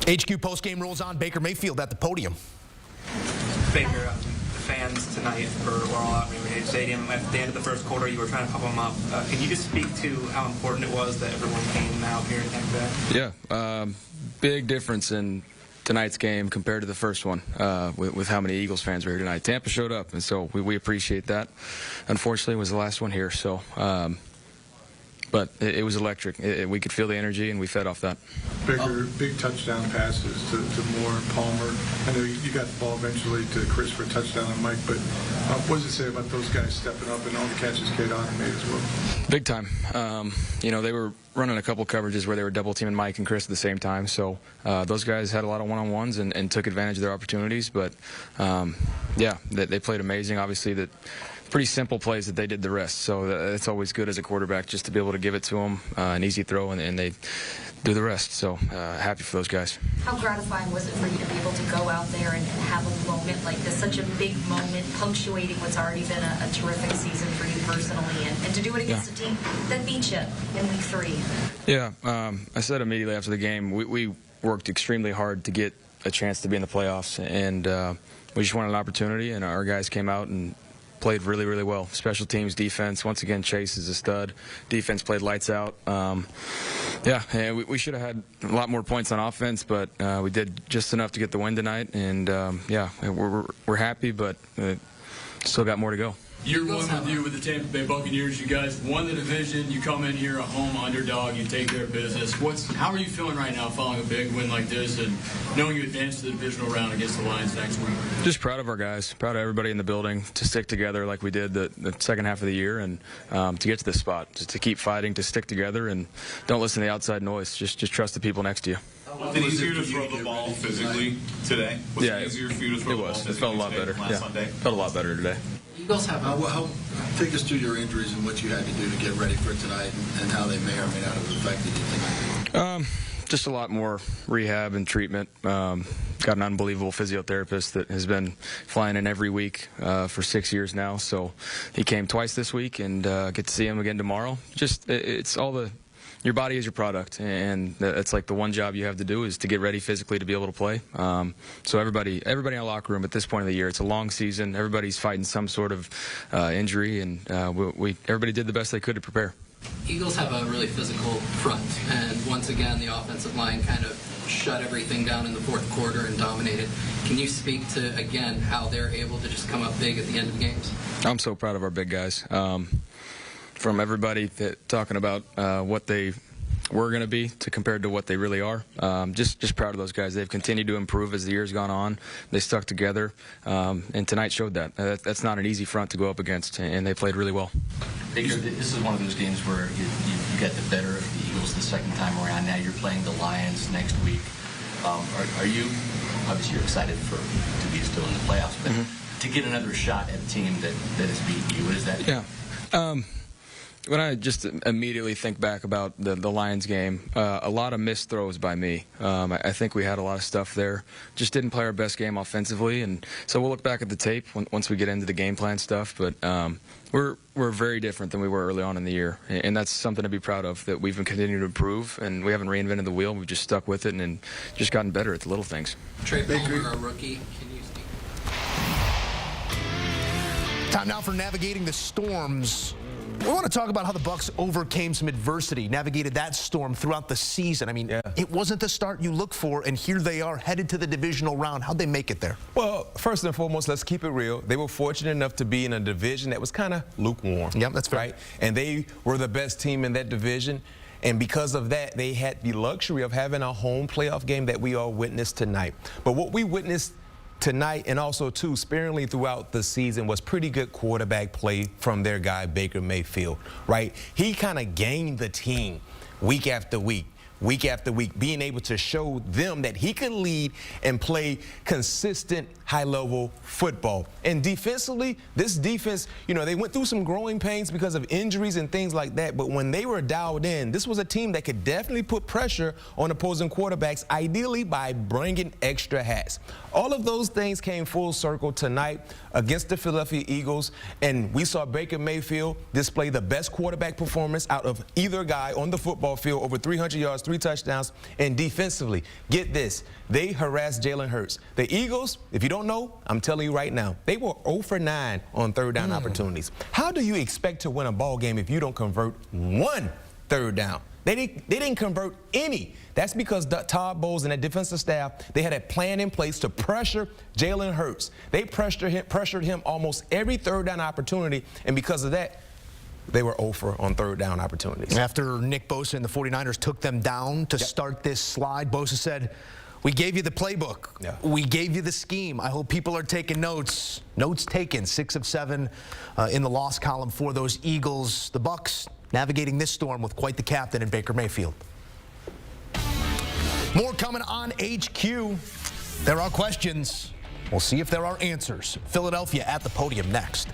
HQ postgame rolls on. Baker Mayfield at the podium. Baker, the fans tonight were all out in Raymond Stadium. At the end of the first quarter, you were trying to pump them up. Can you just speak to how important it was that everyone came out here in Tampa Bay? Yeah, big difference in tonight's game compared to the first one with how many Eagles fans were here tonight. Tampa showed up, and so we appreciate that. Unfortunately, it was the last one here, so but it was electric. We could feel the energy, and we fed off that. Baker, big touchdown passes to Moore, Palmer. I know you got the ball eventually to Chris for a touchdown on Mike, but what does it say about those guys stepping up and all the catches K-Don made as well? Big time. You know, they were running a couple coverages where they were double teaming Mike and Chris at the same time, so those guys had a lot of one-on-ones and took advantage of their opportunities. But yeah, they played amazing. Obviously, that pretty simple plays that they did the rest, so it's always good as a quarterback just to be able to give it to them, an easy throw, and they do the rest. So happy for those guys. How gratifying was it for you to be able to go out there and have a moment like this, such a big moment, punctuating what's already been a terrific season for you personally, and to do it against a team that beat you in week 3? Yeah, I said immediately after the game, we worked extremely hard to get a chance to be in the playoffs, and we just wanted an opportunity, and our guys came out and played really, really well. Special teams, defense. Once again, Chase is a stud. Defense played lights out. Yeah, we should have had a lot more points on offense, but we did just enough to get the win tonight. And yeah, we're happy, but still got more to go. Year one with you with the Tampa Bay Buccaneers, you guys won the division. You come in here a home underdog. You take their business. How are you feeling right now following a big win like this and knowing you advance to the divisional round against the Lions next week? Just proud of our guys, proud of everybody in the building to stick together like we did the second half of the year, and to get to this spot, just to keep fighting, to stick together, and don't listen to the outside noise. Just trust the people next to you. Was it easier to throw the ball physically today? Was it easier for you to throw the ball physically? It felt a lot better. Yeah, Sunday? Felt a lot better today. Eagles have take us through your injuries and what you had to do to get ready for tonight, and how they may or may not have affected you tonight. Just a lot more rehab and treatment. Got an unbelievable physiotherapist that has been flying in every week for 6 years now. So he came twice this week, and get to see him again tomorrow. Just it's all the. Your body is your product, and it's like the one job you have to do is to get ready physically to be able to play. So everybody in the locker room at this point of the year, it's a long season. Everybody's fighting some sort of injury, and everybody did the best they could to prepare. Eagles have a really physical front, and once again, the offensive line kind of shut everything down in the fourth quarter and dominated. Can you speak to, again, how they're able to just come up big at the end of games? I'm so proud of our big guys. From everybody talking about what they were going to be to compared to what they really are. Just proud of those guys. They've continued to improve as the year's gone on. They stuck together, and tonight showed that. That's not an easy front to go up against, and they played really well. Baker, this is one of those games where you get the better of the Eagles the second time around. Now you're playing the Lions next week. Are you, obviously you're excited to be still in the playoffs, but to get another shot at a team that has beaten you, what is that? Yeah. When I just immediately think back about the Lions game, a lot of missed throws by me. I think we had a lot of stuff there. Just didn't play our best game offensively, and so we'll look back at the tape once we get into the game plan stuff. But we're very different than we were early on in the year, and that's something to be proud of, that we've been continuing to improve, and we haven't reinvented the wheel. We've just stuck with it and just gotten better at the little things. Trey Palmer, a rookie. Can you speak? Time now for navigating the storms. We want to talk about how the Bucs overcame some adversity, navigated that storm throughout the season. I mean, It wasn't the start you look for, and here they are headed to the divisional round. How'd they make it there? Well, first and foremost, let's keep it real. They were fortunate enough to be in a division that was kind of lukewarm. Yeah, that's fair. Right? And they were the best team in that division. And because of that, they had the luxury of having a home playoff game that we all witnessed tonight. But what we witnessed tonight, and also too sparingly throughout the season, was pretty good quarterback play from their guy Baker Mayfield, right? He kind of gained the team week after week, being able to show them that he could lead and play consistent high-level football. And defensively, this defense, you know, they went through some growing pains because of injuries and things like that, but when they were dialed in, this was a team that could definitely put pressure on opposing quarterbacks, ideally by bringing extra hats. All of those things came full circle tonight against the Philadelphia Eagles, and we saw Baker Mayfield display the best quarterback performance out of either guy on the football field, over 300 yards, 3 3 touchdowns. And defensively, get this, they harassed Jalen Hurts. The Eagles, if you don't know, I'm telling you right now, they were 0 for 9 on third down opportunities. How do you expect to win a ball game if you don't convert 1 third down? They didn't convert any. That's because Todd Bowles and that defensive staff, they had a plan in place to pressure Jalen Hurts. They pressured him almost every third down opportunity, and because of that, they were 0 for on third down opportunities. After Nick Bosa and the 49ers took them down to start this slide, Bosa said, "We gave you the playbook. Yeah. We gave you the scheme. I hope people are taking notes." Notes taken, 6 of 7 in the loss column for those Eagles. The Bucs navigating this storm with quite the captain in Baker Mayfield. More coming on HQ. There are questions. We'll see if there are answers. Philadelphia at the podium next.